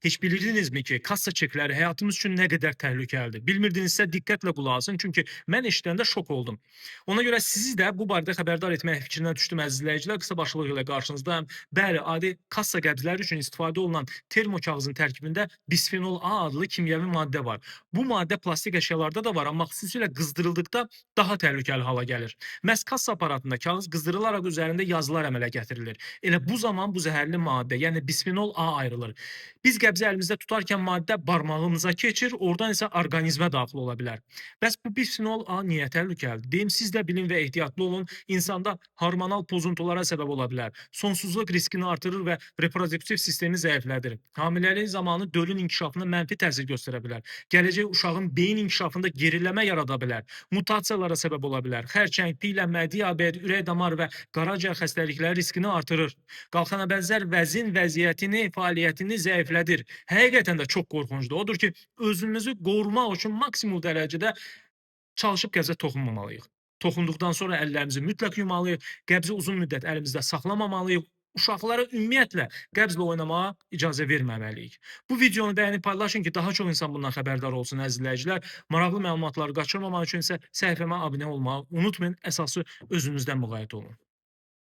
Heç bilirdinizmi ki, kassa çekləri həyatımız üçün nə qədər təhlükəlidir? Bilmirdinizsə diqqətlə qulaq asın, çünki mən eşidəndə şok oldum. Ona görə sizi də bu barədə xəbərdar etmək fikrindən düşdüm əziz izləyicilər. Qısa başlığı ilə qarşınızdayım. Bəli, adi kassa qəbzləri üçün istifadə olunan termokağızın tərkibində bisfenol A adlı kimyəvi maddə var. Bu maddə plastik əşyalarda da var, amma xüsusilə qızdırıldıqda daha təhlükəli hala gəlir. Məhz kassa aparatında kağız qızdırılaraq üzərində yazılar əmələ gətirilir. Elə bu zaman bu zəhərli maddə, yəni bisfenol A ayrılır. Biz qəbzi əlimizdə tutarkən maddə barmağımıza keçir, oradan isə orqanizmə daxil ola bilər. Bəs bu bisfenol A niyə təhlükəlidir? Deyim, siz də bilin və ehtiyatlı olun. İnsanda hormonal pozuntulara səbəb ola bilər. Sonsuzluq riskini artırır və reproduktiv sistemi zəiflədir. Hamiləlik zamanı dölün inkişafına mənfi təsir göstərə bilər. Gələcək uşağın beyin inkişafında geriləmə yarada bilər. Mutasiyalara səbəb ola bilər. Xərçəng, piyələnmə, diabet, ürək damar və qaraciyər xəstəlikləri riskini artırır. Qalxana bənzər vəzin vəziyyətini, fəaliyyətini zəiflədir. Həqiqətən də çox qorxuncdur. Odur ki, özümüzü qorumaq üçün maksimum dərəcədə çalışıb qəbzə toxunmamalıyıq. Toxunduqdan sonra əllərimizi mütləq yumalıyıq. Qəbzi uzun müddət əlimizdə saxlamamalıyıq. Uşaqlara ümumiyyətlə qəbzlə oynamağa icazə verməməliyik. Bu videonu bəyənib paylaşın ki, daha çox insan bundan xəbərdar olsun əziz izləyicilər. Maraqlı məlumatları qaçırmamaq üçün isə səhifəmə abunə olmağı unutmayın. Əsası özünüzdən müğayət olun.